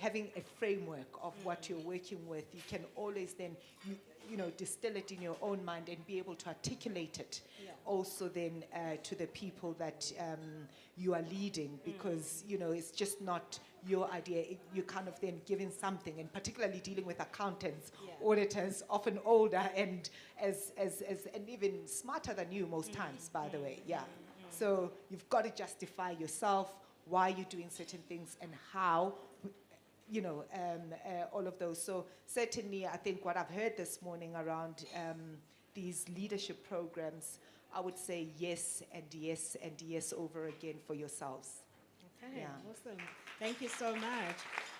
having a framework of what you're working with, you can always then, distill it in your own mind and be able to articulate it also then to the people that you are leading, because, it's just not your idea. You're kind of then giving something, and particularly dealing with accountants, auditors, often older and and even smarter than you most times, by the way. So you've got to justify yourself, why you're doing certain things and how, all of those. So certainly I think what I've heard this morning around these leadership programs, I would say yes and yes and yes over again for yourselves. Okay, awesome. Thank you so much.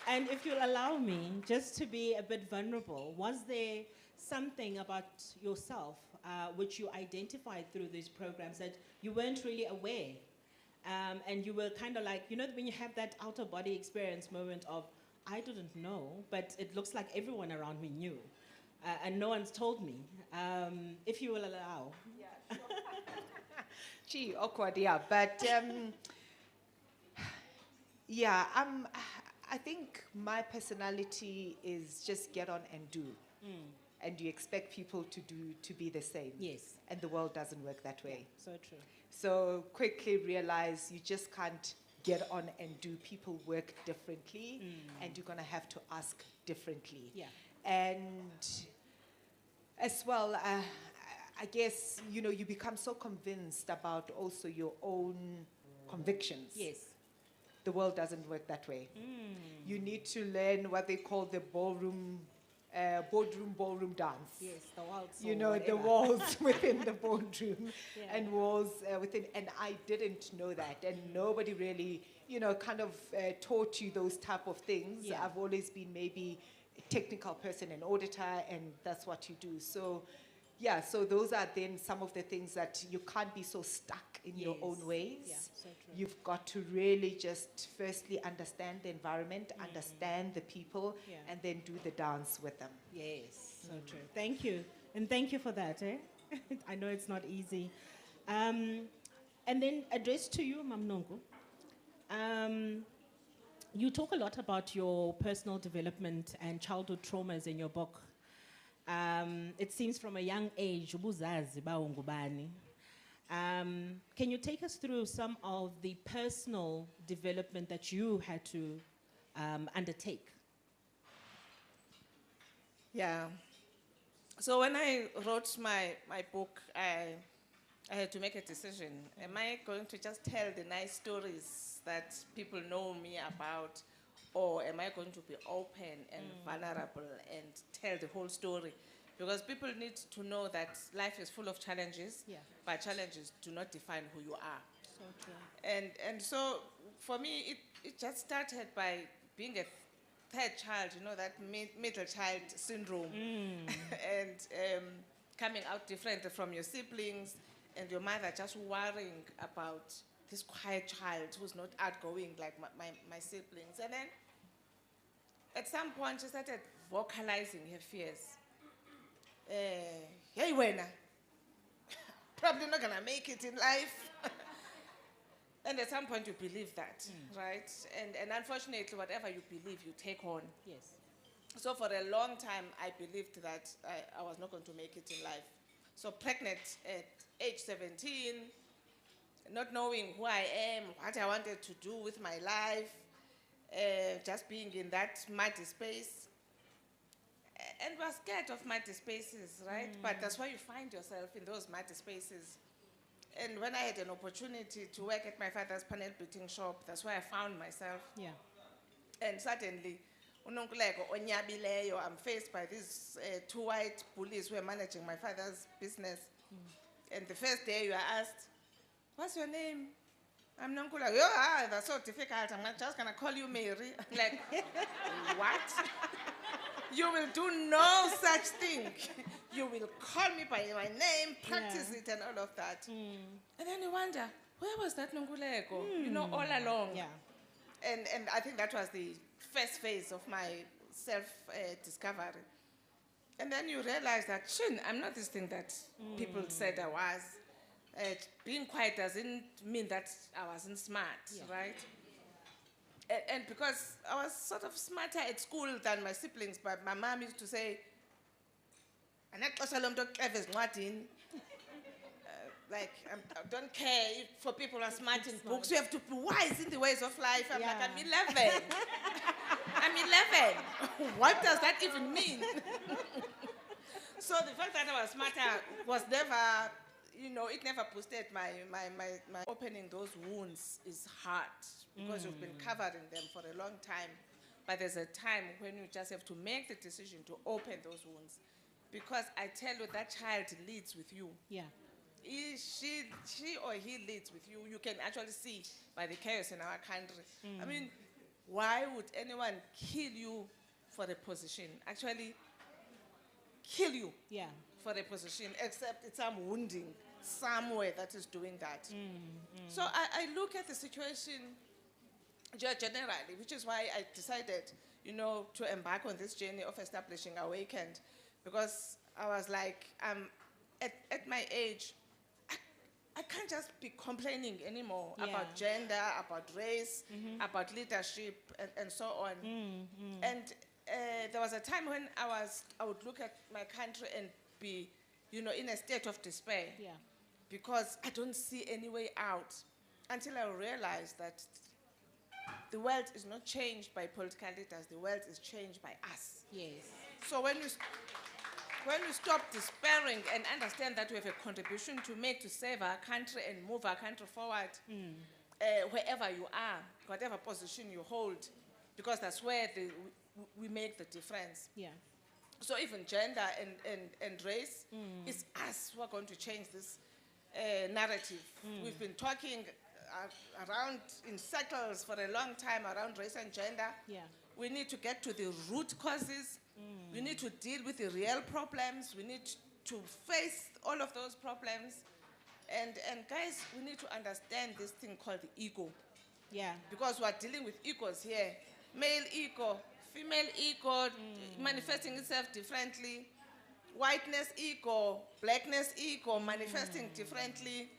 And if you'll allow me, just to be a bit vulnerable, was there something about yourself which you identified through these programs that you weren't really aware? And you were kind of like, when you have that outer body experience moment of, I didn't know, but it looks like everyone around me knew. And no one's told me. If you will allow. Yeah, sure. Gee, awkward, yeah. But I think my personality is just get on and do. And you expect people to be the same. Yes. And the world doesn't work that way. So true. So quickly realize you just can't get on and do. People work differently, and you're going to have to ask differently. Yeah. And as well, I guess, you become so convinced about also your own convictions. Yes. The world doesn't work that way. You need to learn what they call the boardroom dance. Yes, the waltz. The walls within the boardroom and walls within. And I didn't know that. And nobody really, kind of taught you those type of things. Yeah. I've always been maybe a technical person, an auditor, and that's what you do. So, so those are then some of the things that you can't be so stuck in your own ways. Yeah, so true. You've got to really just firstly understand the environment, understand the people, and then do the dance with them. Yes, so true. Thank you. And thank you for that. I know it's not easy. And then addressed to you, Mam Nonku. You talk a lot about your personal development and childhood traumas in your book. It seems from a young age, ubuzazi ba ungubani. Can you take us through some of the personal development that you had to undertake? Yeah. So when I wrote my book, I had to make a decision. Am I going to just tell the nice stories that people know me about, or am I going to be open and vulnerable and tell the whole story? Because people need to know that life is full of challenges, but challenges do not define who you are. So true. And so for me, it just started by being a third child, that middle child syndrome, and coming out different from your siblings, and your mother just worrying about this quiet child who's not outgoing like my siblings. And then at some point she started vocalizing her fears. Hey, wena, probably not gonna make it in life. And at some point you believe that, right? And unfortunately, whatever you believe, you take on. Yes. So for a long time, I believed that I was not going to make it in life. So pregnant at age 17, not knowing who I am, what I wanted to do with my life, just being in that muddy space. And was scared of muddy spaces, right? But that's why you find yourself in those muddy spaces. And when I had an opportunity to work at my father's panel beating shop, that's where I found myself. Yeah. And suddenly, I'm faced by these two white bullies who are managing my father's business. And the first day you are asked, what's your name? I'm Nonkula. Oh, that's so difficult. I'm not just going to call you Mary. I'm like, what? You will do no such thing. You will call me by my name, practice it and all of that. And then you wonder, where was that Nonguleko? All along. Yeah. And I think that was the first phase of my self-discovery. And then you realize that, I'm not this thing that people said I was. Being quiet doesn't mean that I wasn't smart, right? And because I was sort of smarter at school than my siblings, but my mom used to say, "Anaxesha lo mntu oxeva ezincwadini." Like, I don't care if for people who are smart in books, you have to be wise in the ways of life. I'm like, I'm 11. I'm 11. What does that even mean? So the fact that I was smarter was never, it never boosted my opening those wounds is hard because you've been covering them for a long time. But there's a time when you just have to make the decision to open those wounds. Because I tell you, that child leads with you. Yeah. She or he leads with you. You can actually see by the chaos in our country. I mean, why would anyone kill you for a position? Actually, kill you for a position, except it's some wounding somewhere that is doing that. So I look at the situation generally, which is why I decided, to embark on this journey of establishing Awakened, because I was like, at my age, I can't just be complaining anymore about gender, about race, about leadership, and so on. And there was a time when I would look at my country and be, in a state of despair, because I don't see any way out, until I realized that the world is not changed by political leaders. The world is changed by us. Yes. So when we stop despairing and understand that we have a contribution to make to save our country and move our country forward, wherever you are, whatever position you hold, because that's where we make the difference. Yeah. So even gender and race, it's us who are going to change this narrative. We've been talking around in circles for a long time around race and gender. Yeah. We need to get to the root causes. We need to deal with the real problems. We need to face all of those problems. And guys, we need to understand this thing called the ego. Yeah. Because we're dealing with egos here. Male ego, female ego, manifesting itself differently. Whiteness ego, blackness ego, manifesting differently.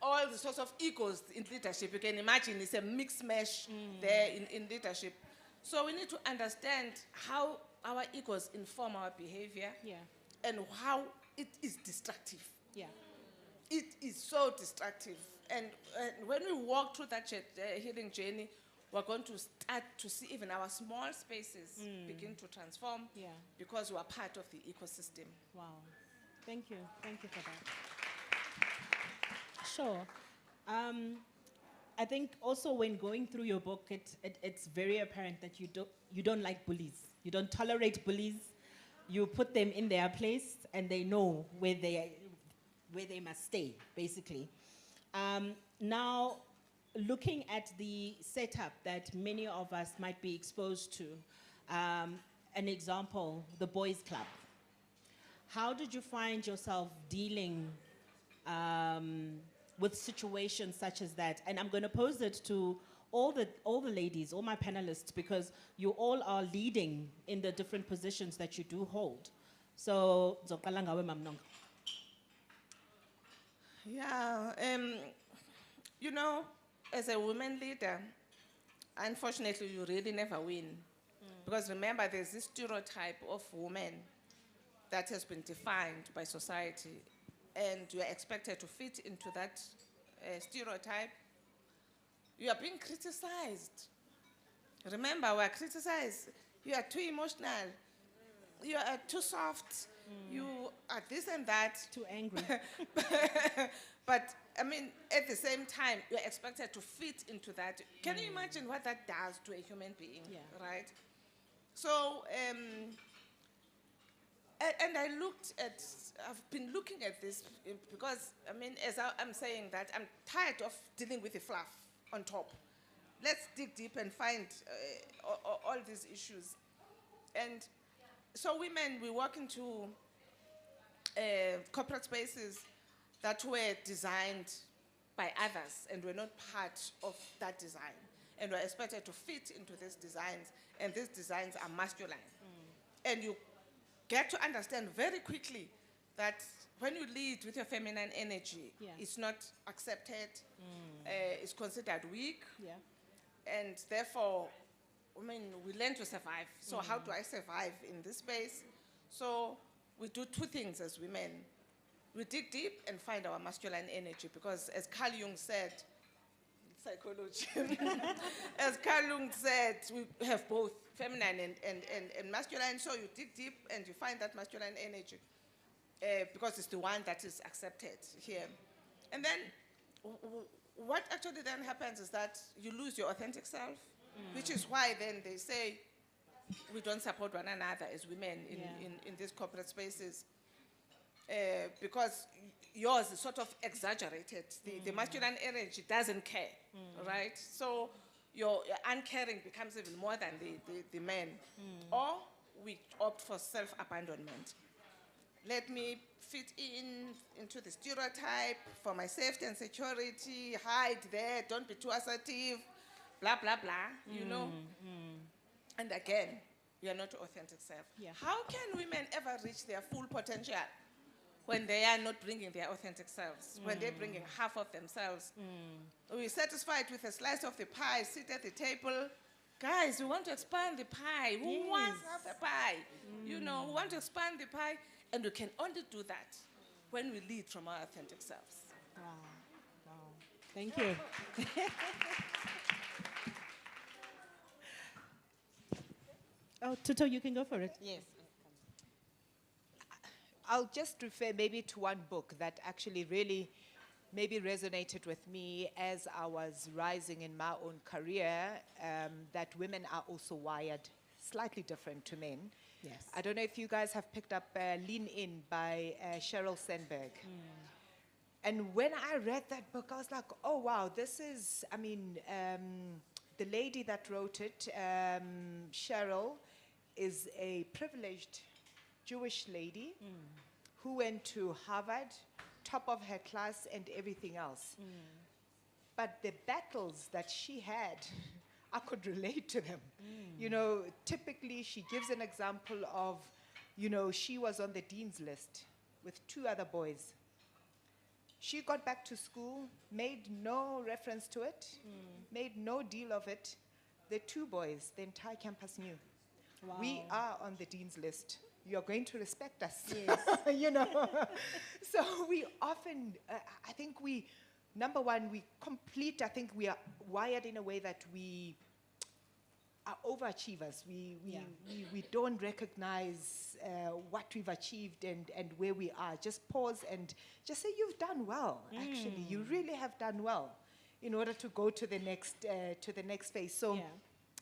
All the sorts of egos in leadership. You can imagine it's a mixed mesh there in leadership. So we need to understand how our egos inform our behavior and how it is destructive. Yeah. It is so destructive. And when we walk through that healing journey, we're going to start to see even our small spaces begin to transform because we are part of the ecosystem. Wow. Thank you. Thank you for that. Sure. I think also when going through your book, it's very apparent that you don't like bullies. You don't tolerate bullies. You put them in their place, and they know where they must stay, basically. Now, looking at the setup that many of us might be exposed to, an example, the boys' club. How did you find yourself dealing with situations such as that? And I'm going to pose it to all the ladies, all my panelists, because you all are leading in the different positions that you do hold. So, Zoqala ngawe, Mam Nonga. Yeah, as a woman leader, unfortunately, you really never win. Because remember, there's this stereotype of women that has been defined by society, and you are expected to fit into that stereotype. You are being criticized. Remember, we are criticized. You are too emotional. You are too soft. You are this and that. Too angry. But, I mean, at the same time, you're expected to fit into that. Can you imagine what that does to a human being, right? So, and I've been looking at this because, I mean, as I'm saying that, I'm tired of dealing with the fluff on top. Let's dig deep and find all these issues. And so women, we walk into corporate spaces that were designed by others, and we're not part of that design. And we're expected to fit into these designs, and these designs are masculine. And you get to understand very quickly that when you lead with your feminine energy, it's not accepted, it's considered weak. And therefore, I mean, we learn to survive. So how do I survive in this space? So we do two things as women. We dig deep and find our masculine energy, because as Carl Jung said, psychology, as Carl Jung said, we have both feminine and masculine. So you dig deep and you find that masculine energy, because it's the one that is accepted here. And then what actually then happens is that you lose your authentic self, which is why then they say we don't support one another as women in these corporate spaces, because yours is sort of exaggerated. The masculine energy doesn't care, right? So your uncaring becomes even more than the men. Or we opt for self-abandonment. Let me fit into the stereotype for my safety and security, hide there, don't be too assertive, blah, blah, blah, you know? And again, we are not authentic self. Yeah. How can women ever reach their full potential when they are not bringing their authentic selves, when they're bringing half of themselves? We're satisfied with a slice of the pie, sit at the table. Guys, we want to expand the pie. Who wants half the pie? You know, we want to expand the pie. And we can only do that when we lead from our authentic selves. Wow. Wow. Thank you. Oh, Tuto, you can go for it. Yes. I'll just refer maybe to one book that actually really maybe resonated with me as I was rising in my own career, that women are also wired slightly different to men. Yes. I don't know if you guys have picked up Lean In by Sheryl Sandberg. And when I read that book, I was like, oh, wow, this is, I mean, the lady that wrote it, Sheryl, is a privileged Jewish lady who went to Harvard, top of her class and everything else. But the battles that she had, I could relate to them. You know, typically she gives an example of, you know, she was on the dean's list with 2 other boys. She got back to school, made no reference to it, made no deal of it. The 2 boys, the entire campus knew. Wow. We are on the dean's list. You're going to respect us. Yes. You know. So we often, I think we, number one, I think we are wired in a way that we are overachievers. We don't recognize what we've achieved and where we are. Just pause and just say, you've done well, actually. You really have done well in order to go to the next phase. So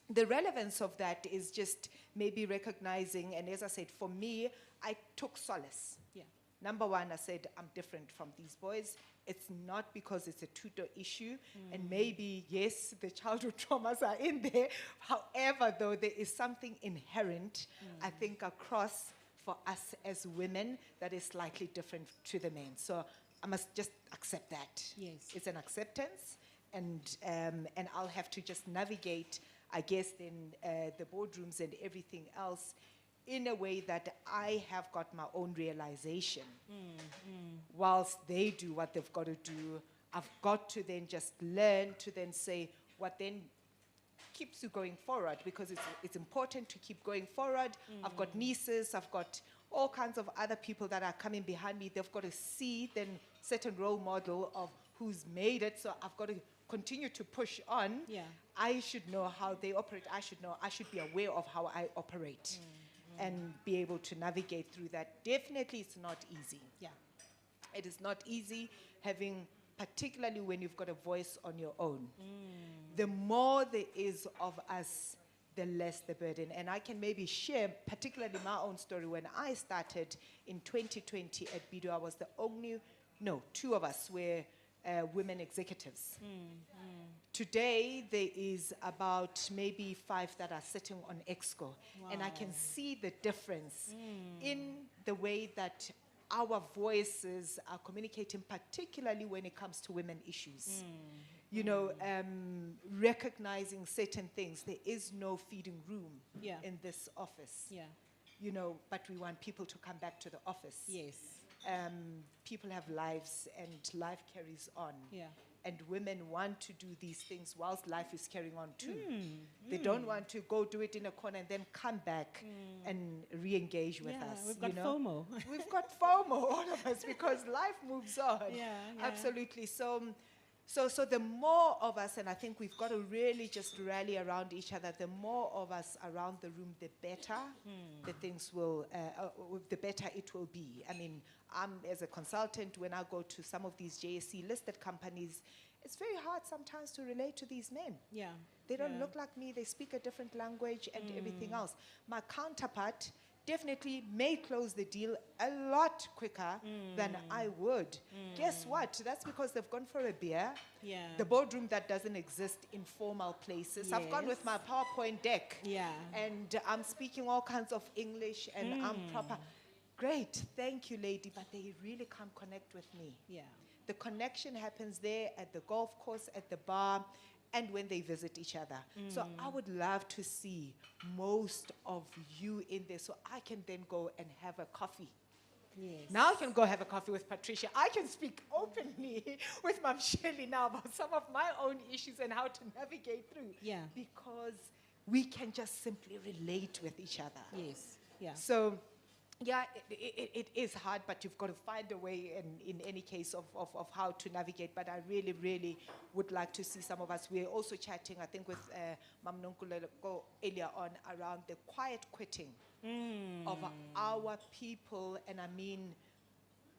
the relevance of that is just maybe recognizing, and as I said, for me, I took solace. Yeah. Number one, I said, I'm different from these boys. It's not because it's a tutor issue, and maybe, yes, the childhood traumas are in there. However, though, there is something inherent, I think, across for us as women that is slightly different to the men. So I must just accept that. Yes. It's an acceptance, and I'll have to just navigate, I guess, then the boardrooms and everything else in a way that I have got my own realization. Whilst they do what they've got to do, I've got to then just learn to then say what then keeps you going forward, because it's important to keep going forward. I've got nieces, I've got all kinds of other people that are coming behind me. They've got to see then certain role model of who's made it, so I've got to continue to push on. Yeah. I should know how they operate. I should be aware of how I operate and be able to navigate through that. Definitely it's not easy. Yeah. It is not easy having, particularly when you've got a voice on your own. The more there is of us, the less the burden. And I can maybe share, particularly my own story. When I started in 2020 at BDO, I was the only, 2 of us were women executives. Today, there is about maybe 5 that are sitting on EXCO. And I can see the difference in the way that our voices are communicating, particularly when it comes to women issues. You know, recognizing certain things. There is no feeding room in this office. Yeah. You know, but we want people to come back to the office. Yes. People have lives and life carries on. Yeah. and women want to do these things whilst life is carrying on too. They don't want to go do it in a corner and then come back and re-engage with Yeah, us. we've got you know? FOMO. We've got FOMO, all of us, because life moves on. Yeah. Absolutely. So the more of us, and I think we've got to really just rally around each other, the more of us around the room, the better the things will, the better it will be. I mean, as a consultant, when I go to some of these JSE listed companies, it's very hard sometimes to relate to these men. Yeah. They don't Yeah. look like me, they speak a different language and everything else. My counterpart definitely may close the deal a lot quicker than I would. Guess what? That's because they've gone for a beer. Yeah. The boardroom that doesn't exist in formal places. I've gone with my PowerPoint deck. Yeah. And I'm speaking all kinds of English and I'm proper. Great, thank you, lady, but they really can't connect with me. Yeah. The connection happens there at the golf course, at the bar, and when they visit each other. So I would love to see most of you in there so I can then go and have a coffee. Yes. Now I can go have a coffee with Patricia. I can speak openly with Mam Shelley now about some of my own issues and how to navigate through. Yeah. Because we can just simply relate with each other. Yes. Yeah. So, yeah, it is hard, but you've got to find a way in any case of how to navigate. But I really, really would like to see some of us. We're also chatting, I think, with Mam Nonkuleleko earlier on around the quiet quitting of our people, and I mean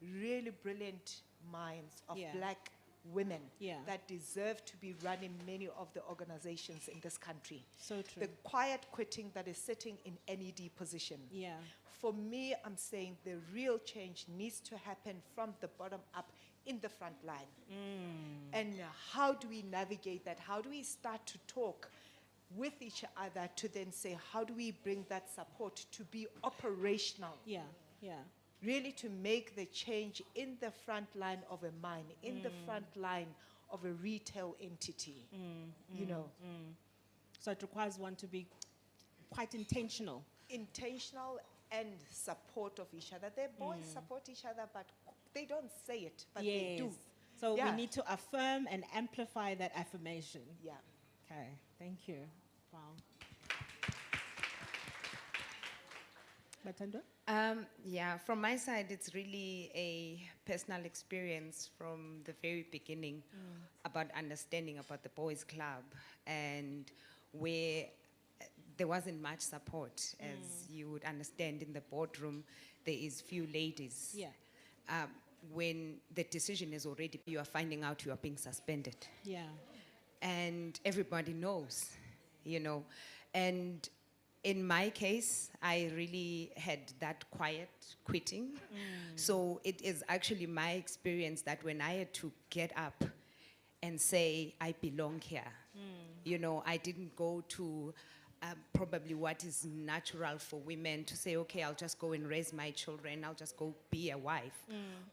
really brilliant minds of Yeah. black women Yeah. that deserve to be running many of the organizations in this country. So true. The quiet quitting that is sitting in NED position. Yeah. For me, I'm saying the real change needs to happen from the bottom up in the front line. And how do we navigate that? How do we start to talk with each other to then say, how do we bring that support to be operational? Yeah. Yeah. Really to make the change in the front line of a mine, in the front line of a retail entity, you know. So it requires one to be quite intentional. Intentional and support of each other. Their boys support each other, but they don't say it, but they do. So Yeah. we need to affirm and amplify that affirmation. Yeah. Okay. Thank you. Wow. Batando? Yeah, from my side, it's really a personal experience from the very beginning about understanding about the boys' club and where there wasn't much support, as you would understand in the boardroom. There is few ladies. Yeah. When the decision is already, you are finding out you are being suspended. Yeah. And everybody knows, you know. And in my case, I really had that quiet quitting. So it is actually my experience that when I had to get up and say, I belong here, you know, I didn't go to probably what is natural for women to say, okay, I'll just go and raise my children, I'll just go be a wife.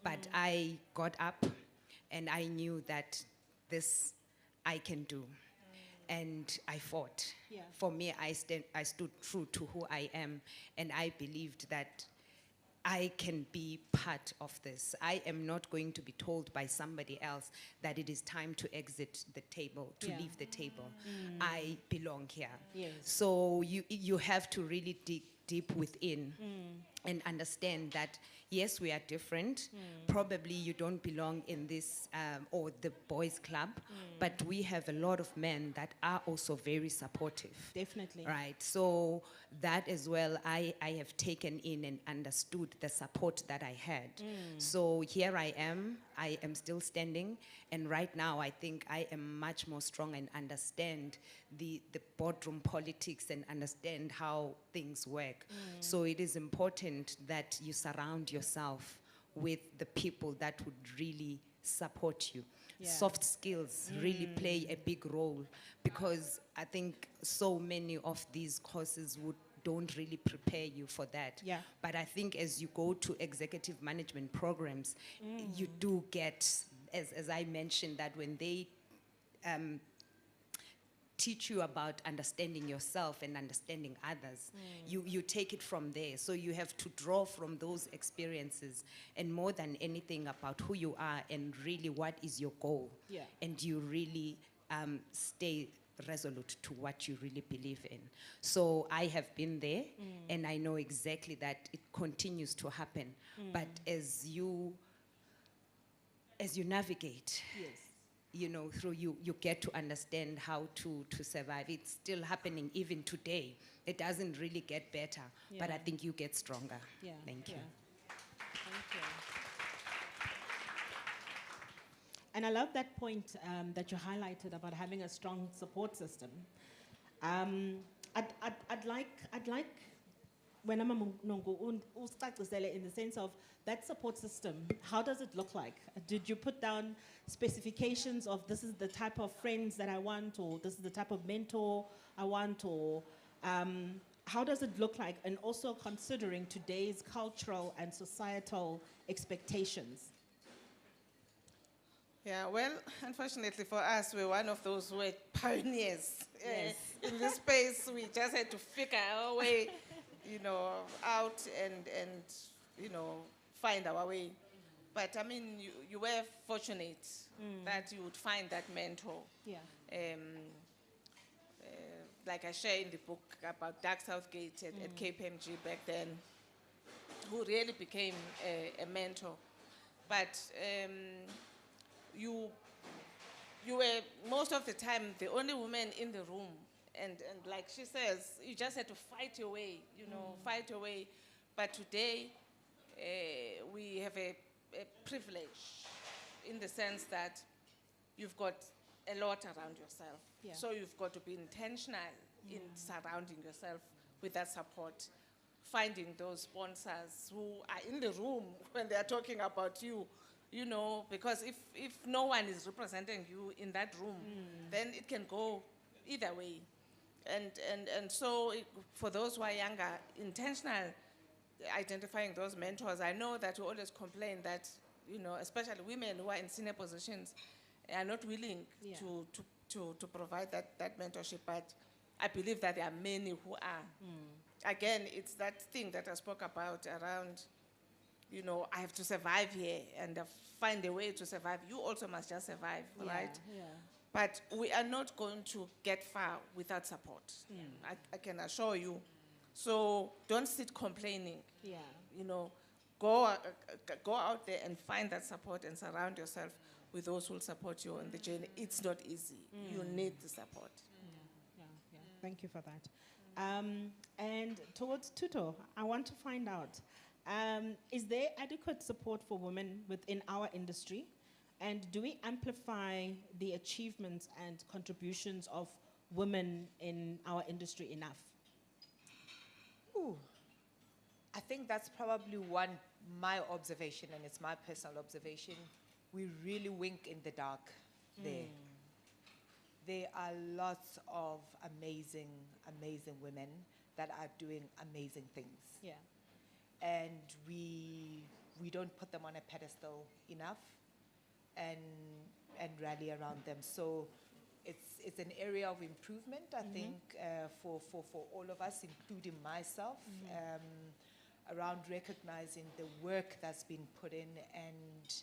But I got up and I knew that this I can do. And I fought. Yeah. For me, I stood true to who I am, and I believed that I can be part of this. I am not going to be told by somebody else that it is time to exit the table, to Yeah. leave the table. I belong here. Yes. So you have to really dig deep within and understand that, yes, we are different. Probably you don't belong in this or the boys' club, but we have a lot of men that are also very supportive. Definitely. Right, so that as well, I have taken in and understood the support that I had. So here I am still standing, and right now I think I am much more strong and understand the boardroom politics and understand how things work. So it is important that you surround yourself with the people that would really support you. Yeah. Soft skills really play a big role, because I think so many of these courses don't really prepare you for that. Yeah. But I think as you go to executive management programs, you do get, as I mentioned, that when they teach you about understanding yourself and understanding others. You take it from there. So you have to draw from those experiences, and more than anything about who you are and really what is your goal. Yeah. And you really stay resolute to what you really believe in. So I have been there, and I know exactly that it continues to happen. But as you navigate, Yes. you know, through you get to understand how to survive. It's still happening even today. It doesn't really get better, but I Yeah. think you get stronger. Yeah. Thank you. Yeah. Thank you. And I love that point that you highlighted about having a strong support system. I'd like when I'm in the sense of that support system, how does it look like? Did you put down specifications of this is the type of friends that I want, or this is the type of mentor I want, or how does it look like? And also considering today's cultural and societal expectations. Yeah, well, unfortunately for us, we're one of those who were pioneers. Yes. In this space, we just had to figure our way, out and find our way. But I mean, you were fortunate that you would find that mentor. Yeah. Like I share in the book about Doug Southgate at KPMG back then, who really became a mentor. But you were most of the time the only woman in the room, and like she says, you just had to fight your way, fight your way. But today we have a privilege in the sense that you've got a lot around yourself. Yeah. So you've got to be intentional in surrounding yourself with that support, finding those sponsors who are in the room when they are talking about you. Because if no one is representing you in that room, then it can go either way. And so for those who are younger, intentional, identifying those mentors. I know that you always complain that, especially women who are in senior positions are not willing Yeah. to provide that mentorship, but I believe that there are many who are. Again, it's that thing that I spoke about around, I have to survive here and find a way to survive. You also must just survive, right? Yeah. But we are not going to get far without support. I can assure you. So don't sit complaining. Yeah. Go out there and find that support and surround yourself with those who will support you on the journey. It's not easy. You need the support. Yeah. Thank you for that. And towards Tuto, I want to find out, is there adequate support for women within our industry? And do we amplify the achievements and contributions of women in our industry enough? Ooh, I think that's probably my observation, and it's my personal observation. We really wink in the dark there. There are lots of amazing, amazing women that are doing amazing things. Yeah. And we don't put them on a pedestal enough and rally around them. So it's an area of improvement, I think, for all of us, including myself, around recognizing the work that's been put in and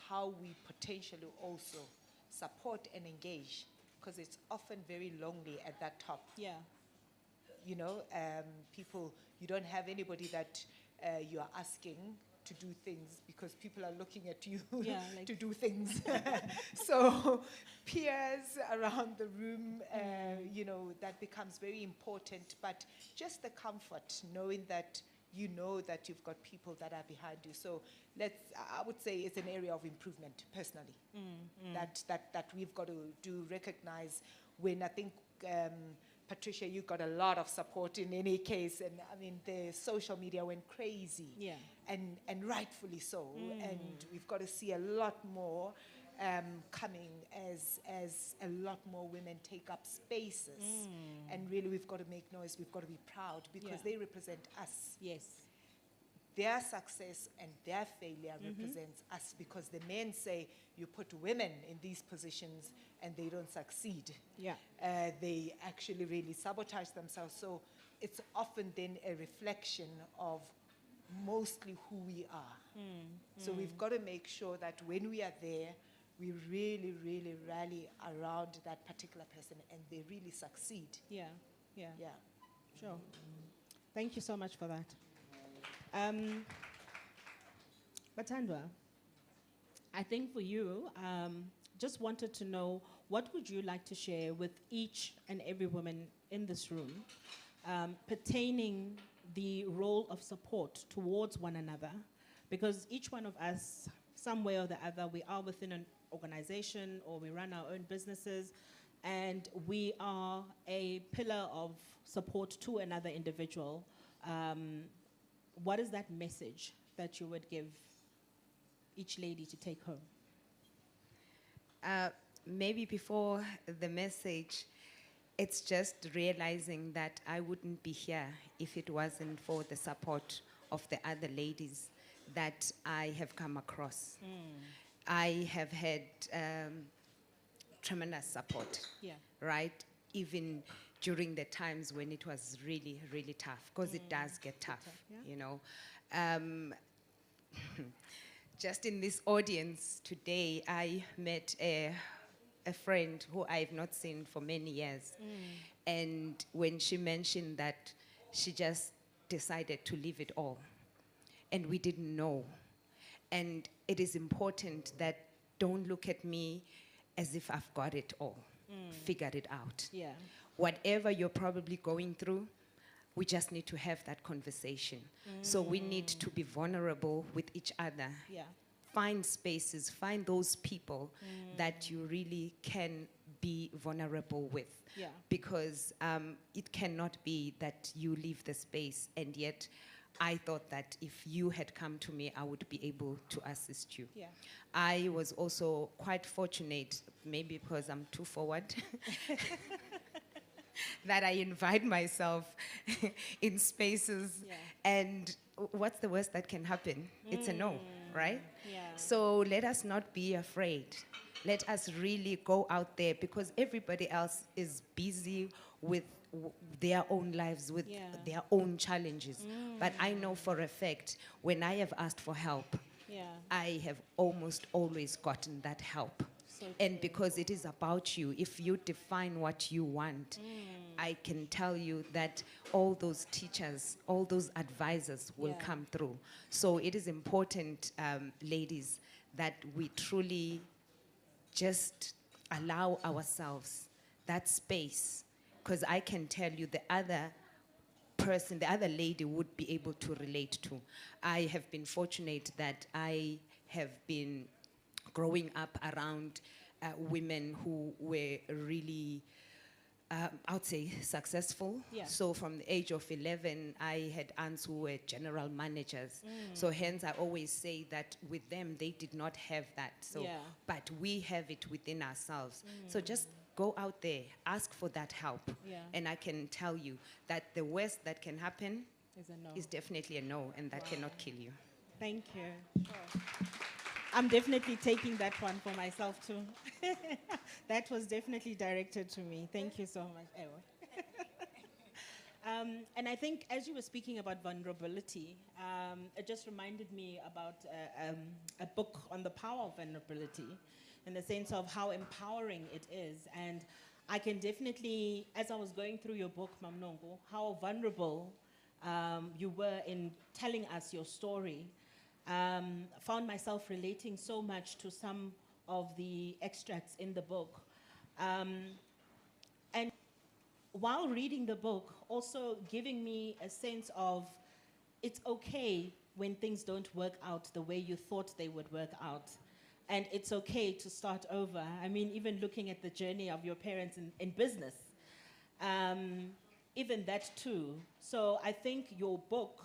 how we potentially also support and engage, because it's often very lonely at that top. Yeah. People, you don't have anybody that you are asking to do things because people are looking at you to do things. So peers around the room, that becomes very important. But just the comfort, knowing that that you've got people that are behind you. So I would say it's an area of improvement, personally, that we've got to recognize. When I think, Patricia, you got a lot of support in any case, and I mean the social media went crazy, and rightfully so. And we've got to see a lot more coming as a lot more women take up spaces, and really we've got to make noise. We've got to be proud because they represent us. Yes. their success and their failure represents us, because the men say you put women in these positions and they don't succeed. Yeah. They actually really sabotage themselves. So it's often then a reflection of mostly who we are. So we've got to make sure that when we are there, we really, really rally around that particular person and they really succeed. Yeah. Yeah. Yeah. Sure. Thank you so much for that. Batandwa, I think for you, just wanted to know, what would you like to share with each and every woman in this room pertaining the role of support towards one another? Because each one of us, some way or the other, we are within an organization or we run our own businesses, and we are a pillar of support to another individual. What is that message that you would give each lady to take home? Maybe before the message, it's just realizing that I wouldn't be here if it wasn't for the support of the other ladies that I have come across. I have had tremendous support, Yeah. right? Even during the times when it was really, really tough, because it does get tough, yeah. you know. Just in this audience today, I met a friend who I've not seen for many years. And when she mentioned that she just decided to leave it all, and we didn't know. And it is important that don't look at me as if I've got it all, figured it out. Yeah. Whatever you're probably going through, we just need to have that conversation. So we need to be vulnerable with each other. Yeah. Find spaces, find those people that you really can be vulnerable with. Yeah. Because it cannot be that you leave the space, and yet I thought that if you had come to me, I would be able to assist you. Yeah. I was also quite fortunate, maybe because I'm too forward, that I invite myself in spaces. Yeah. And what's the worst that can happen? It's a no, right? Yeah. So let us not be afraid. Let us really go out there, because everybody else is busy with their own lives, with Yeah. their own challenges. But I know for a fact, when I have asked for help, Yeah. I have almost always gotten that help. So And true. because it is about you, if you define what you want, I can tell you that all those teachers, all those advisors will Yeah. come through. So it is important, ladies, that we truly just allow ourselves that space, because I can tell you the other person, the other lady would be able to relate to. I have been fortunate that I have been growing up around women who were really, I would say, successful. Yeah. So from the age of 11, I had aunts who were general managers. So hence I always say that with them, they did not have that. So, Yeah. but we have it within ourselves. So just go out there, ask for that help. Yeah. And I can tell you that the worst that can happen Is a no. is definitely a no, and that cannot kill you. Thank you. I'm definitely taking that one for myself too. That was definitely directed to me. Thank you so much. And I think as you were speaking about vulnerability, it just reminded me about a book on the power of vulnerability, in the sense of how empowering it is. And I can definitely, as I was going through your book, Mamnongo, how vulnerable you were in telling us your story. Found myself relating so much to some of the extracts in the book. And while reading the book, also giving me a sense of it's okay when things don't work out the way you thought they would work out. And it's okay to start over. I mean, even looking at the journey of your parents in business, even that too. So I think your book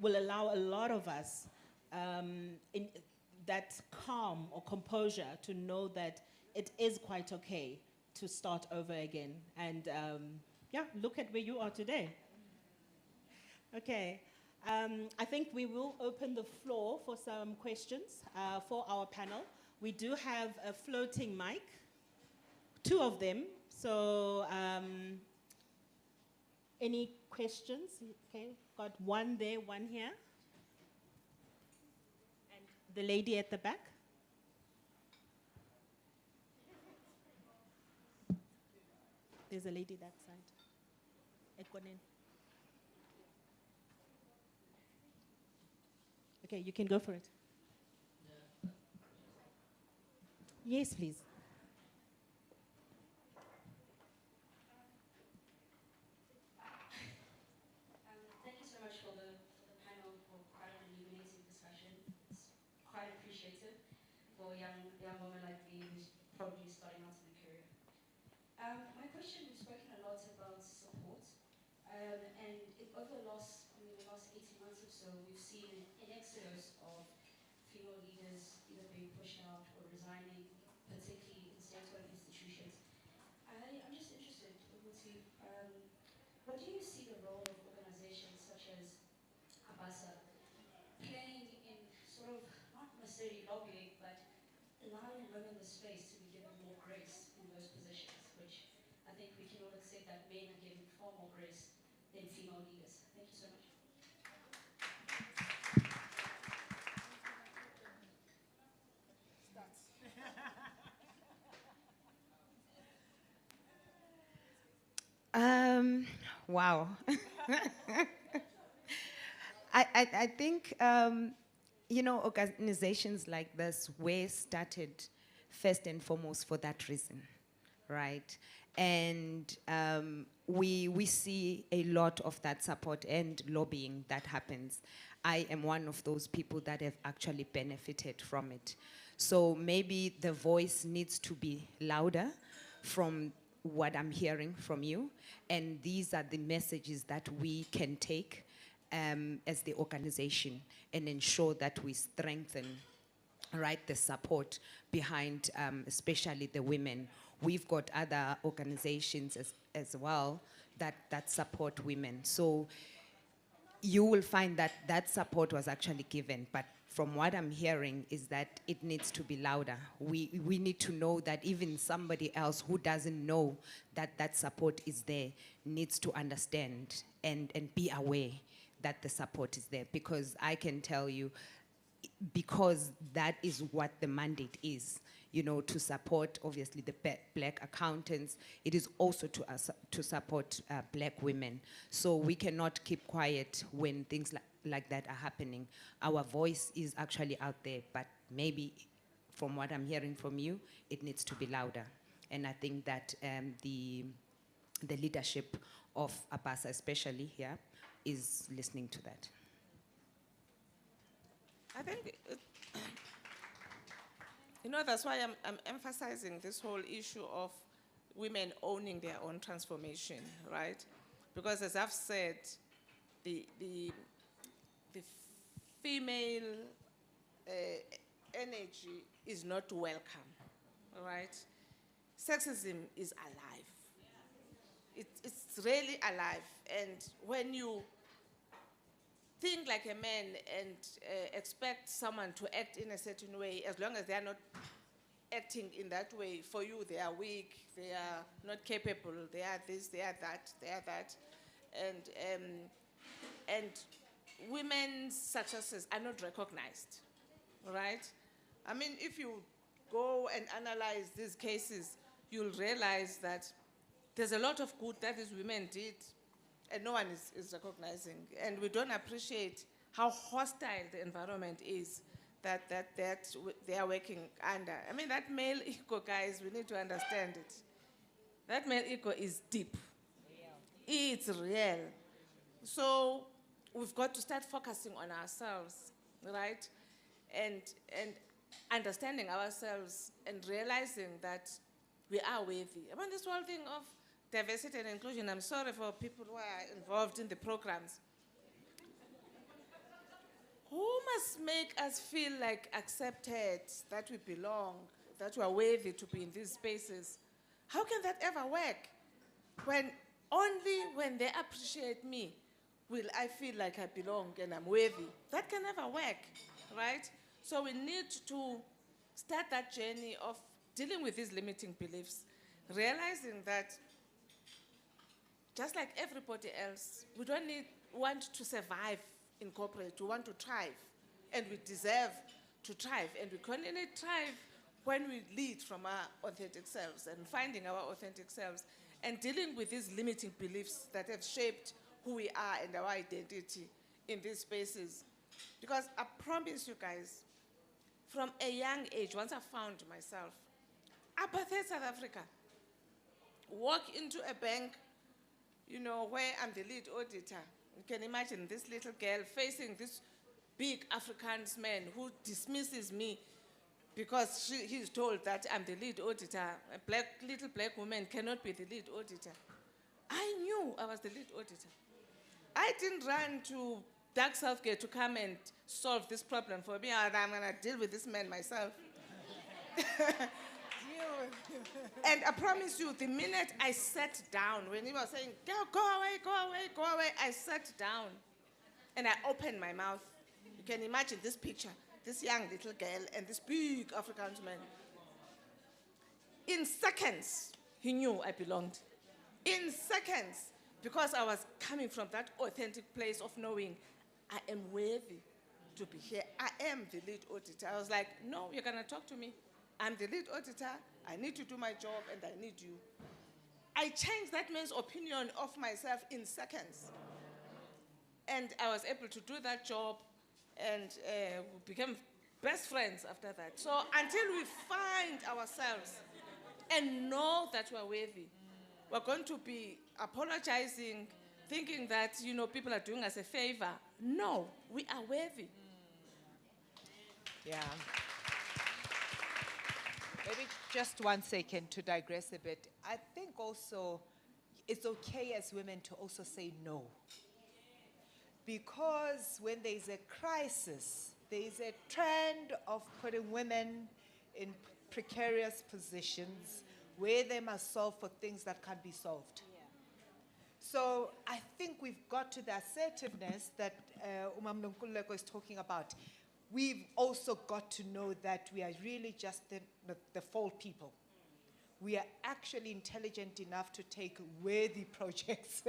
will allow a lot of us in that calm or composure to know that it is quite okay to start over again. And yeah, look at where you are today. Okay. I think we will open the floor for some questions for our panel. We do have a floating mic, 2 of them. So, any questions? Okay, got one there, one here. And the lady at the back. There's a lady that side. Ekonen. Okay, you can go for it. Yes, please. Thank you so much for the panel, for quite an illuminating discussion. It's quite appreciative for a young woman like me who's probably starting out in the career. My question, we've spoken a lot about support, and over the last 18 months or so, we've seen an exodus of female leaders either being pushed out or resigning, particularly in state-owned institutions. I'm just interested, Ubuti, what do you see the role of organizations such as ABASA playing in sort of, not necessarily lobbying, but allowing women the space to be given more grace in those positions, which I think we can all accept that men are given far more grace than female leaders. Thank you so much. Wow. I think, organizations like this were started first and foremost for that reason, right? And we see a lot of that support and lobbying that happens. I am one of those people that have actually benefited from it. So maybe the voice needs to be louder from what I'm hearing from you. And these are the messages that we can take as the organization and ensure that we strengthen, right, the support behind especially the women. We've got other organizations as well that support women. So you will find that that support was actually given, but from what I'm hearing is that it needs to be louder. We need to know that even somebody else who doesn't know that that support is there needs to understand and be aware that the support is there. Because I can tell you, because that is what the mandate is, to support, obviously, the black accountants. It is also to support black women. So we cannot keep quiet when things like that are happening. Our voice is actually out there, but maybe from what I'm hearing from you, it needs to be louder. And I think that the leadership of ABASA, especially here, is listening to that. I think, that's why I'm emphasizing this whole issue of women owning their own transformation, right? Because as I've said, the female energy is not welcome, right? Sexism is alive. It's really alive. And when you think like a man and expect someone to act in a certain way, as long as they are not acting in that way, for you they are weak, they are not capable, they are this, they are that, they are that. And women's successes are not recognized, right? I mean, if you go and analyze these cases, you'll realize that there's a lot of good that these women did, and no one is recognizing. And we don't appreciate how hostile the environment is that they are working under. I mean, that male ego, guys, we need to understand it. That male ego is deep. It's real. So we've got to start focusing on ourselves, right? And understanding ourselves and realizing that we are worthy. I mean, this whole thing of diversity and inclusion, I'm sorry for people who are involved in the programs. Who must make us feel like accepted, that we belong, that we are worthy to be in these spaces? How can that ever work? Only when they appreciate me, will I feel like I belong and I'm worthy? That can never work, right? So we need to start that journey of dealing with these limiting beliefs, realizing that just like everybody else, we don't want to survive in corporate, we want to thrive, and we deserve to thrive, and we can only thrive when we lead from our authentic selves and finding our authentic selves and dealing with these limiting beliefs that have shaped who we are and our identity in these spaces. Because I promise you guys, from a young age, once I found myself, apartheid South Africa, walk into a bank, where I'm the lead auditor. You can imagine this little girl facing this big Afrikaans man who dismisses me because he's told that I'm the lead auditor. A little black woman cannot be the lead auditor. I knew I was the lead auditor. I didn't run to Doug Southgate to come and solve this problem for me. I'm going to deal with this man myself. And I promise you, the minute I sat down, when he was saying, go away, I sat down and I opened my mouth. You can imagine this picture, this young little girl and this big Afrikaans man. In seconds, he knew I belonged. In seconds, because I was coming from that authentic place of knowing I am worthy to be here. I am the lead auditor. I was like, no, you're going to talk to me. I'm the lead auditor. I need to do my job, and I need you. I changed that man's opinion of myself in seconds. And I was able to do that job, and we became best friends after that. So until we find ourselves and know that we're worthy, we're going to be apologizing, thinking that, people are doing us a favor. No, we are worthy. Yeah. Maybe just 1 second to digress a bit. I think also it's okay as women to also say no. Because when there's a crisis, there's a trend of putting women in precarious positions where they must solve for things that can't be solved. So I think we've got to the assertiveness that Umam Nonkululeko is talking about. We've also got to know that we are really just the fall people. We are actually intelligent enough to take worthy projects,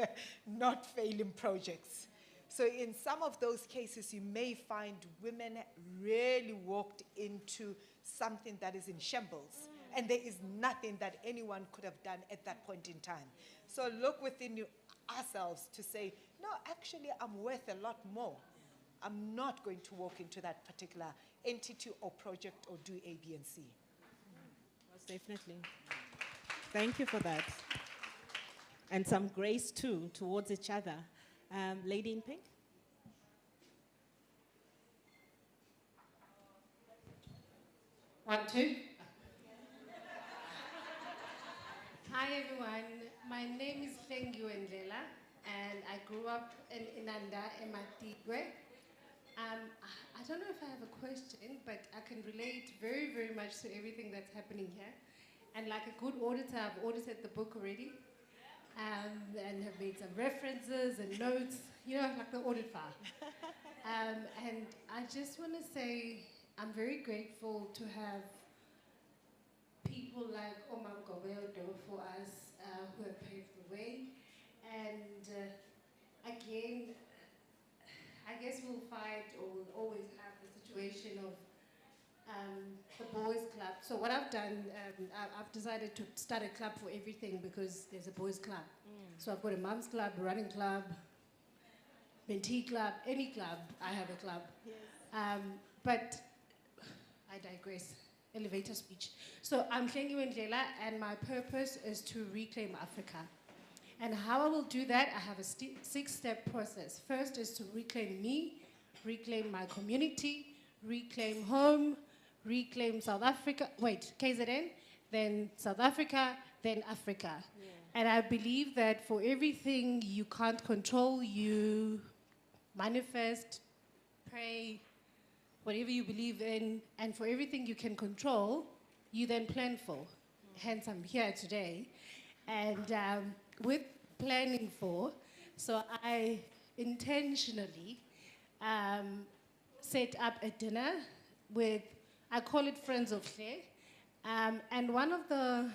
not failing projects. So in some of those cases, you may find women really walked into something that is in shambles, and there is nothing that anyone could have done at that point in time. So look within ourselves to say, no, actually, I'm worth a lot more. I'm not going to walk into that particular entity or project or do A, B, and C. Most definitely. Thank you for that. And some grace, too, towards each other. Lady in pink? One, two. Hi, everyone. My name is Flengu Ndlela, and I grew up in Inanda, Ematigwe. I don't know if I have a question, but I can relate very, very much to everything that's happening here. And like a good auditor, I've audited the book already, and have made some references and notes, like the audit file. And I just want to say I'm very grateful to have people like Omam Gobeldo for us who have paved the way. And again, I guess we'll fight or we'll always have the situation of the boys' club. So what I've done, I've decided to start a club for everything because there's a boys' club. So I've got a mom's club, a running club, mentee club, any club, I have a club. Yes. But I digress. Elevator speech. So I'm Flengu Ndlela, and my purpose is to reclaim Africa. And how I will do that, I have a 6-step process. First is to reclaim me, reclaim my community, reclaim home, reclaim South Africa, KZN, then South Africa, then Africa. Yeah. And I believe that for everything you can't control, you manifest, pray, whatever you believe in, and for everything you can control, you then plan for. Hence, I'm here today. And with planning for, so intentionally set up a dinner with, I call it Friends of Claire. And one of the,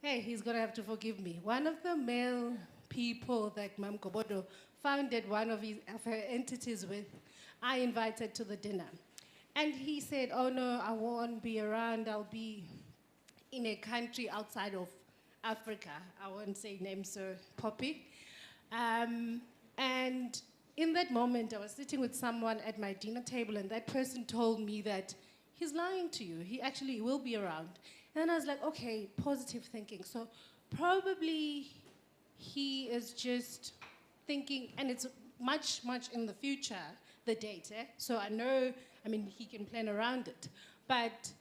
hey, he's gonna have to forgive me. One of the male people that Mam Kobodo founded one of her entities with, I invited to the dinner. And he said, oh no, I won't be around, I'll be in a country outside of Africa. I won't say names, so Poppy. And in that moment, I was sitting with someone at my dinner table, and that person told me that he's lying to you. He actually will be around. And I was like, okay, positive thinking. So probably he is just thinking, and it's much, much in the future, the date. So I know, I mean, he can plan around it. But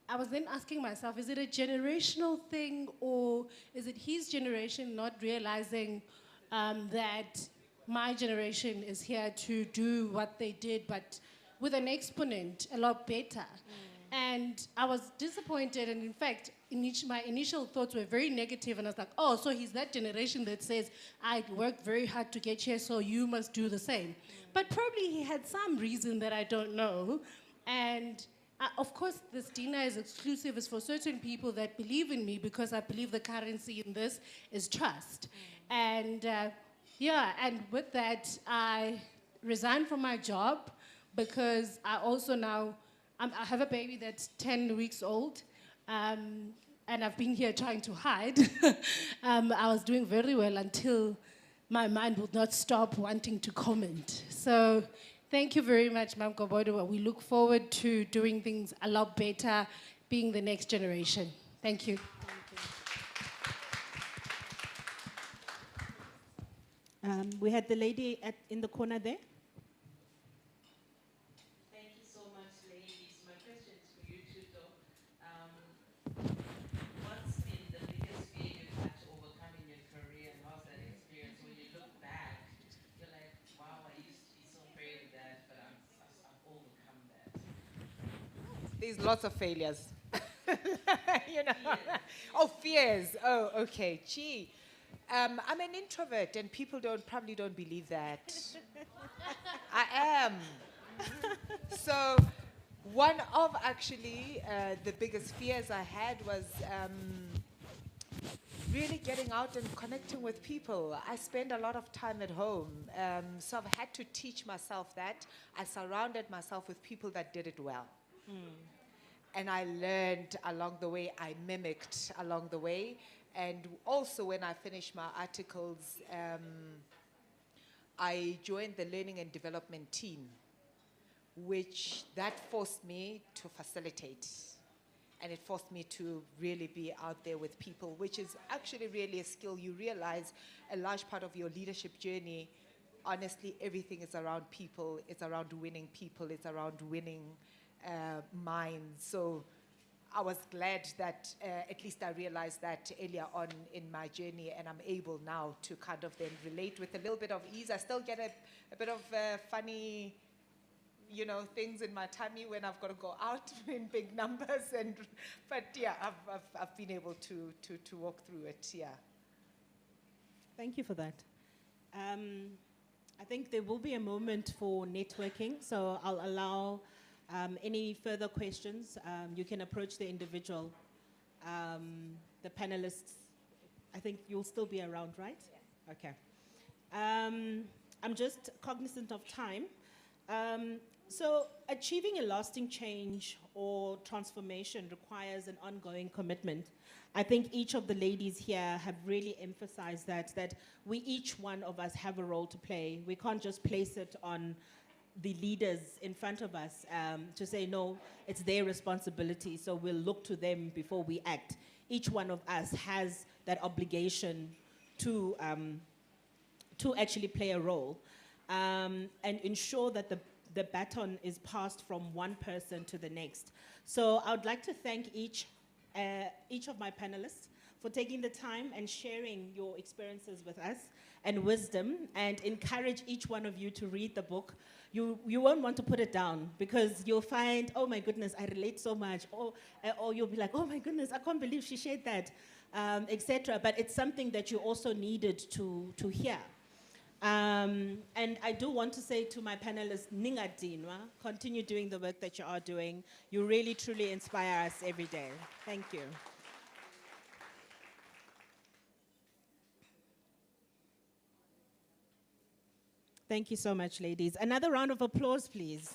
I was then asking myself, is it a generational thing, or is it his generation not realizing that my generation is here to do what they did, but with an exponent a lot better? And I was disappointed, and in fact, my initial thoughts were very negative, and I was like, oh, so he's that generation that says, I worked very hard to get here, so you must do the same. But probably he had some reason that I don't know. And of course, this dinner is exclusive. It's for certain people that believe in me, because I believe the currency in this is trust. And yeah, and with that, I resigned from my job, because I also now, I have a baby that's 10 weeks old, and I've been here trying to hide. I was doing very well until my mind would not stop wanting to comment. So thank you very much, Mam Kobodo. We look forward to doing things a lot better, being the next generation. Thank you. We had the lady in the corner there. Thank you so much, ladies. My question is for you two, though. What's been the biggest fear you've had to overcome in your career, and how's that experience? When you look back, you're like, wow, I used to be so afraid of that, but I've overcome that. There's lots of failures. You know? Fears. Oh, fears. Oh, okay. Gee. I'm an introvert, and people probably don't believe that. I am. So one of actually the biggest fears I had was really getting out and connecting with people. I spend a lot of time at home, so I've had to teach myself that. I surrounded myself with people that did it well. And I learned along the way, I mimicked along the way. And also when I finished my articles, I joined the learning and development team, which that forced me to facilitate. And it forced me to really be out there with people, which is actually really a skill. You realize a large part of your leadership journey, honestly, everything is around people. It's around winning people. It's around winning minds. So I was glad that at least I realized that earlier on in my journey, and I'm able now to kind of then relate with a little bit of ease. I still get a bit of funny, you know, things in my tummy when I've got to go out in big numbers, but yeah, I've been able to walk through it. Yeah. Thank you for that. I think there will be a moment for networking, so I'll allow any further questions. You can approach the individual. The panelists, I think you'll still be around, right? Yes. Okay. I'm just cognizant of time. So achieving a lasting change or transformation requires an ongoing commitment. I think each of the ladies here have really emphasized that we, each one of us, have a role to play. We can't just place it on the leaders in front of us to say, no, it's their responsibility, so we'll look to them before we act. Each one of us has that obligation to actually play a role and ensure that the baton is passed from one person to the next. So I would like to thank each of my panelists for taking the time and sharing your experiences with us and wisdom, and encourage each one of you to read the book. You won't want to put it down, because you'll find, oh my goodness, I relate so much, or you'll be like, oh my goodness, I can't believe she shared that, etc. But it's something that you also needed to hear. And I do want to say to my panelists, Ninga Dinwa, continue doing the work that you are doing. You really, truly inspire us every day. Thank you. Thank you so much, ladies. Another round of applause, please.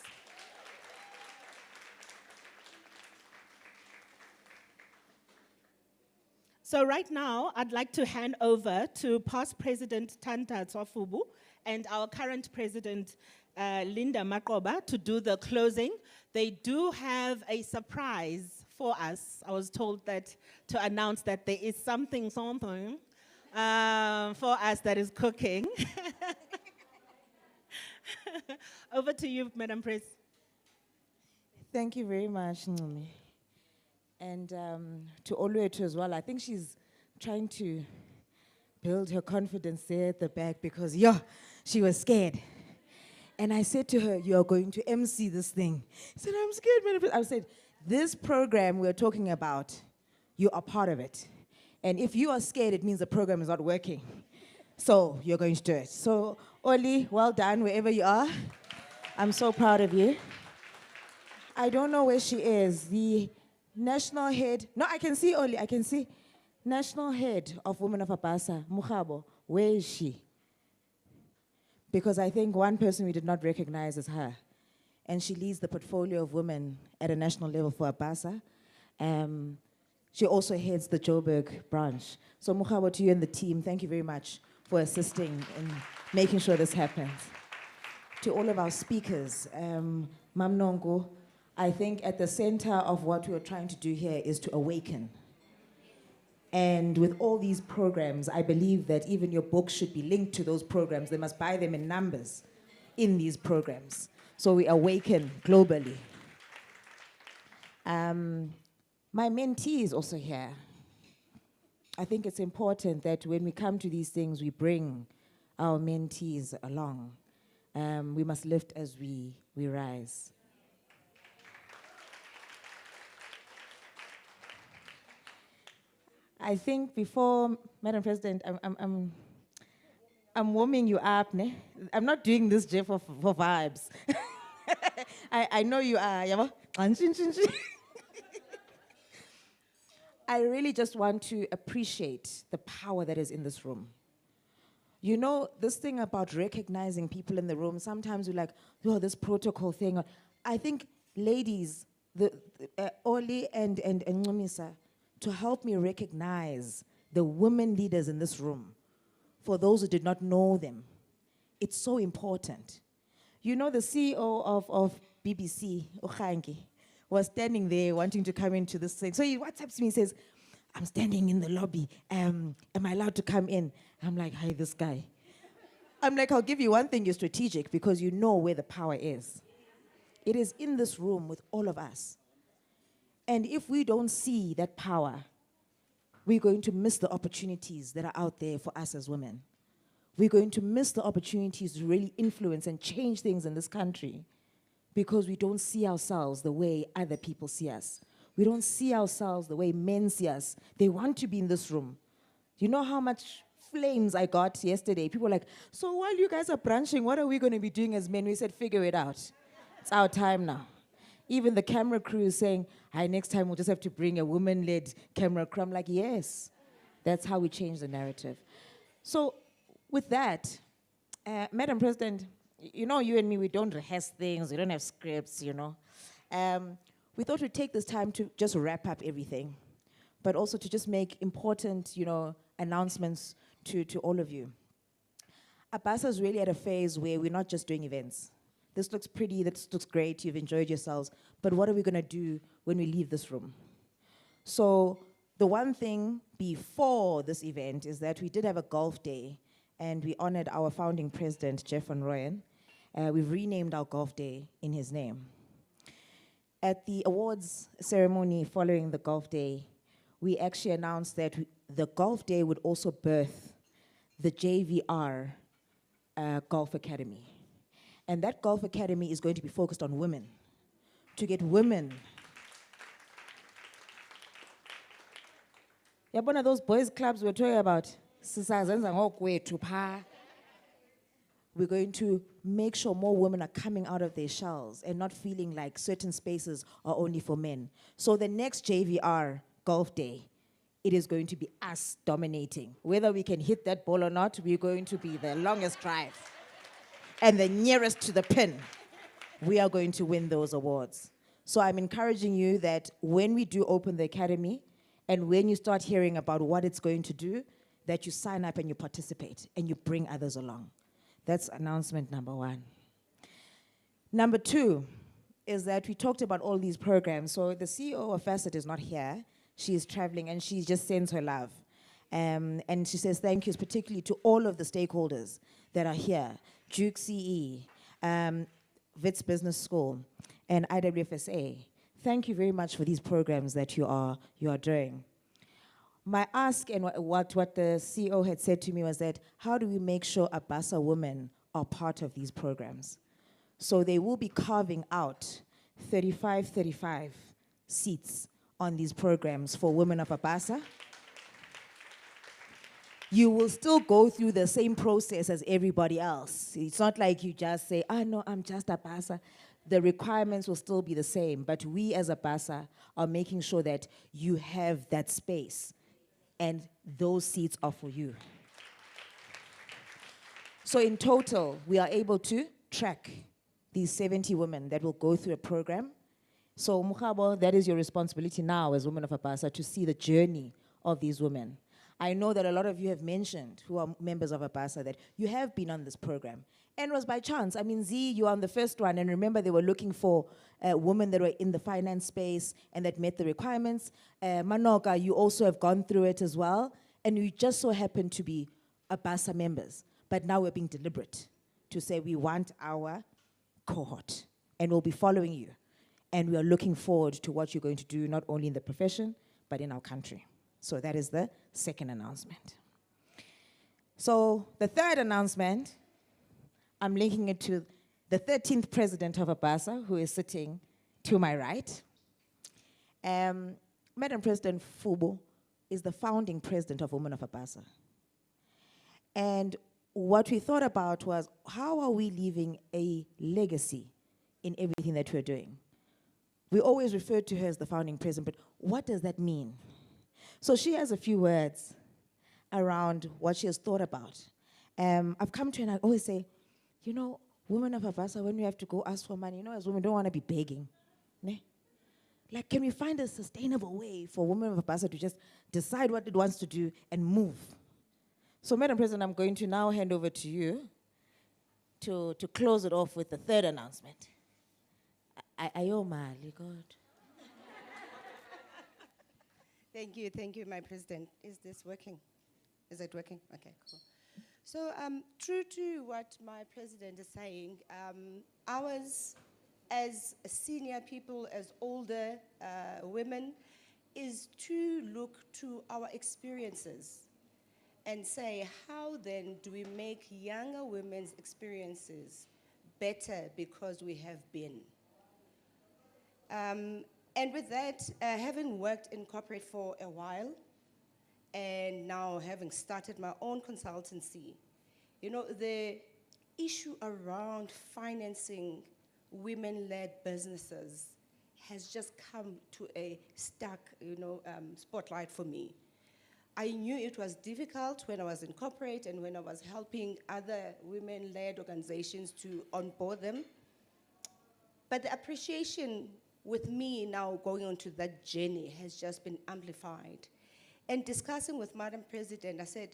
So right now, I'd like to hand over to past President Tanta Tsofubu and our current President, Linda Makoba, to do the closing. They do have a surprise for us. I was told that to announce that there is something for us that is cooking. Over to you, Madam Pres. Thank you very much, Ncumi. And to Oluwethu as well. I think she's trying to build her confidence there at the back because, she was scared. And I said to her, you are going to MC this thing. She said, I'm scared, Madam Pres. I said, this program we're talking about, you are part of it. And if you are scared, it means the program is not working. So you're going to do it. So, Oli, well done wherever you are. I'm so proud of you. I don't know where she is. The national head, no, I can see Oli, I can see. National head of Women of ABASA, Mukhabo, where is she? Because I think one person we did not recognize is her. And she leads the portfolio of women at a national level for ABASA. She also heads the Joburg branch. So Mukhabo, to you and the team, thank you very much for assisting in making sure this happens. To all of our speakers, Mamnongo, I think at the center of what we are trying to do here is to awaken. And with all these programs, I believe that even your books should be linked to those programs. They must buy them in numbers in these programs. So we awaken globally. My mentee is also here. I think it's important that when we come to these things, we bring our mentees along. We must lift as we rise. I think before, Madam President, I'm warming you up, ne? I'm not doing this just for vibes. I know you are, yabo? I really just want to appreciate the power that is in this room. You know, this thing about recognizing people in the room, sometimes we're like, this protocol thing. I think, ladies, Oli and Ncumisa, to help me recognize the women leaders in this room, for those who did not know them, it's so important. You know, the CEO of BBC, Okhangi, was standing there wanting to come into this thing. So he WhatsApps me and says, I'm standing in the lobby. Am I allowed to come in? I'm like, hi, this guy. I'm like, I'll give you one thing, you're strategic because you know where the power is. It is in this room with all of us. And if we don't see that power, we're going to miss the opportunities that are out there for us as women. We're going to miss the opportunities to really influence and change things in this country because we don't see ourselves the way other people see us. We don't see ourselves the way men see us. They want to be in this room. You know how much flames I got yesterday? People were like, so while you guys are brunching, what are we going to be doing as men? We said, figure it out. It's our time now. Even the camera crew is saying, hi, next time we'll just have to bring a woman-led camera crew. I'm like, yes. That's how we change the narrative. So with that, Madam President, you know, you and me, we don't rehearse things. We don't have scripts, you know. We thought we'd take this time to just wrap up everything, but also to just make important, you know, announcements to all of you. ABASA is really at a phase where we're not just doing events. This looks pretty, this looks great, you've enjoyed yourselves, but what are we gonna do when we leave this room? So the one thing before this event is that we did have a golf day and we honored our founding president, Jeff Van Rooyen. We've renamed our golf day in his name. At the awards ceremony following the golf day, we actually announced that the golf day would also birth the JVR Golf Academy. And that golf academy is going to be focused on women, to get women. Yeah, one of those boys clubs we're talking about, we're going to make sure more women are coming out of their shells and not feeling like certain spaces are only for men. So the next JVR Golf Day, it is going to be us dominating. Whether we can hit that ball or not, we're going to be the longest drive and the nearest to the pin. We are going to win those awards. So I'm encouraging you that when we do open the academy and when you start hearing about what it's going to do, that you sign up and you participate and you bring others along. That's announcement number one. Number two is that we talked about all these programs. So the CEO of Facet is not here. She is traveling and she just sends her love. And she says thank yous particularly to all of the stakeholders that are here. Duke CE, Wits Business School, and IWFSA. Thank you very much for these programs that you are doing. My ask and what the CEO had said to me was that, how do we make sure ABASA women are part of these programs? So they will be carving out 35 seats on these programs for women of ABASA. You will still go through the same process as everybody else. It's not like you just say, no, I'm just ABASA. The requirements will still be the same, but we as ABASA are making sure that you have that space and those seats are for you. So in total, we are able to track these 70 women that will go through a program. So Mukabo, that is your responsibility now as women of ABASA to see the journey of these women. I know that a lot of you have mentioned, who are members of ABASA, that you have been on this program. And it was by chance. I mean, Z, you were on the first one, and remember they were looking for women that were in the finance space and that met the requirements. Manoka, you also have gone through it as well, and you just so happen to be ABASA members. But now we're being deliberate to say we want our cohort, and we'll be following you. And we are looking forward to what you're going to do, not only in the profession, but in our country. So that is the second announcement. So the third announcement, I'm linking it to the 13th president of ABASA, who is sitting to my right. Madam President Fubo is the founding president of Women of ABASA. And what we thought about was, how are we leaving a legacy in everything that we're doing? We always refer to her as the founding president, but what does that mean? So she has a few words around what she has thought about. I've come to her and I always say, you know, women of ABASA, when we have to go ask for money, you know, as women don't want to be begging. Ne? Like, can we find a sustainable way for women of ABASA to just decide what it wants to do and move? So, Madam President, I'm going to now hand over to you to close it off with the third announcement. Ayomali, God. Thank you, my president. Is this working? Is it working? Okay, cool. So, true to what my president is saying, ours as senior people, as older women, is to look to our experiences and say, how then do we make younger women's experiences better because we have been? And with that, having worked in corporate for a while, and now having started my own consultancy, you know, the issue around financing women-led businesses has just come to a stark, spotlight for me. I knew it was difficult when I was in corporate and when I was helping other women-led organizations to onboard them. But the appreciation with me now going on to that journey has just been amplified. And discussing with Madam President, I said,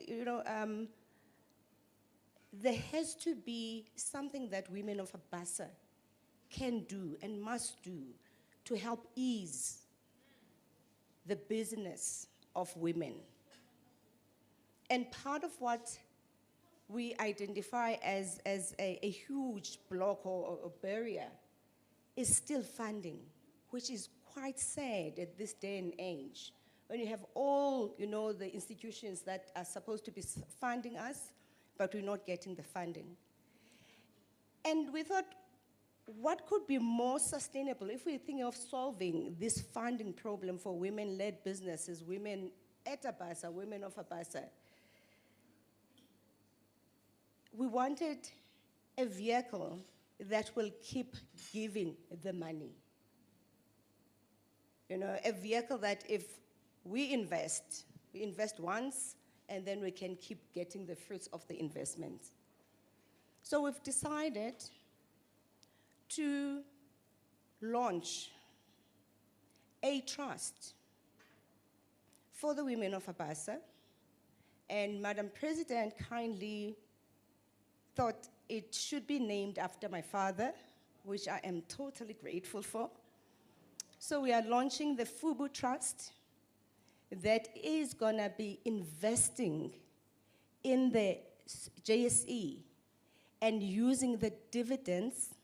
there has to be something that women of ABASA can do and must do to help ease the business of women. And part of what we identify as a huge block or barrier is still funding, which is quite sad at this day and age. When you have all, the institutions that are supposed to be funding us, but we're not getting the funding. And we thought, what could be more sustainable if we think of solving this funding problem for women-led businesses, women at ABASA, women of ABASA? We wanted a vehicle that will keep giving the money. You know, a vehicle that if we invest once, and then we can keep getting the fruits of the investment. So we've decided to launch a trust for the women of ABASA, and Madam President kindly thought it should be named after my father, which I am totally grateful for. So we are launching the FUBU Trust that is gonna be investing in the JSE and using the dividends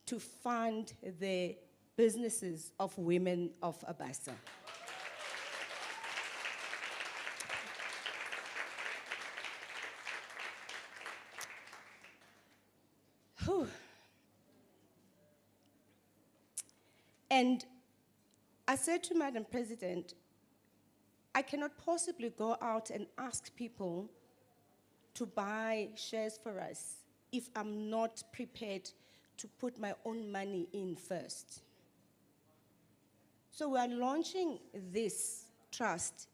to fund the businesses of women of ABASA. Whew. And I said to Madam President, I cannot possibly go out and ask people to buy shares for us if I'm not prepared to put my own money in first. So we are launching this trust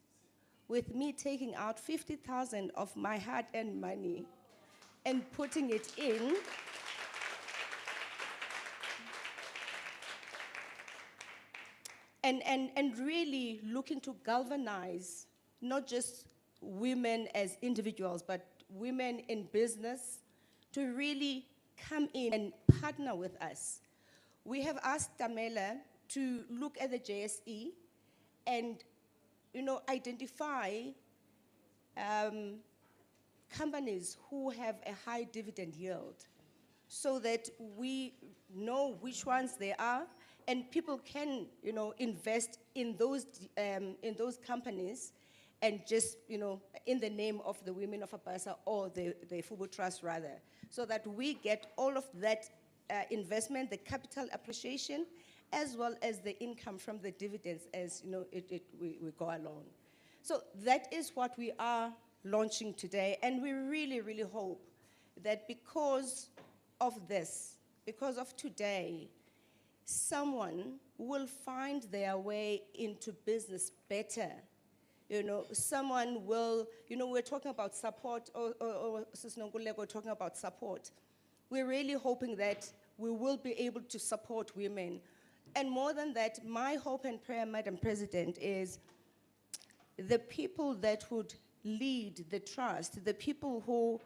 with me taking out 50,000 of my hard-earned money and putting it in. And really looking to galvanize not just women as individuals, but women in business to really come in and partner with us. We have asked Tamela to look at the JSE and, you know, identify companies who have a high dividend yield so that we know which ones they are, and people can, you know, invest in those companies, and just, you know, in the name of the women of ABASA or the FUBU Trust rather, so that we get all of that investment, the capital appreciation, as well as the income from the dividends as, you know, we go along. So that is what we are launching today, and we really, really hope that because of this, because of today, someone will find their way into business better. You know, someone will, you know, we're talking about support, or Sis Nonguleko, we're talking about support. We're really hoping that we will be able to support women. And more than that, my hope and prayer, Madam President, is the people that would lead the trust, the people who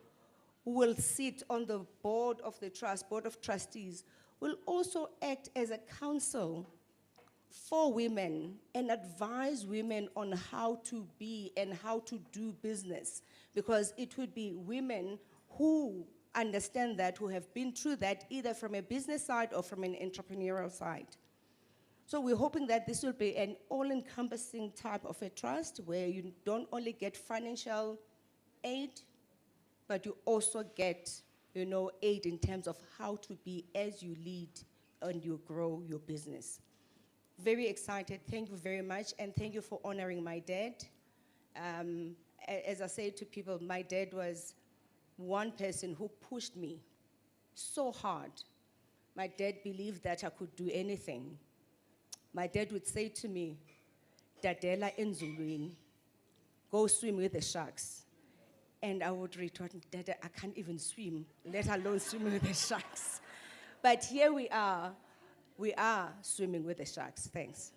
will sit on the board of the trust, board of trustees, will also act as a council for women and advise women on how to be and how to do business, because it would be women who understand that, who have been through that, either from a business side or from an entrepreneurial side. So we're hoping that this will be an all-encompassing type of a trust where you don't only get financial aid, but you also get, you know, aid in terms of how to be as you lead and you grow your business. Very excited, thank you very much, and thank you for honoring my dad. As I say to people, my dad was one person who pushed me so hard. My dad believed that I could do anything. My dad would say to me, Dadela Enzulwini, go swim with the sharks. And I would retort, Dada, I can't even swim, let alone swim with the sharks. But here we are swimming with the sharks. Thanks.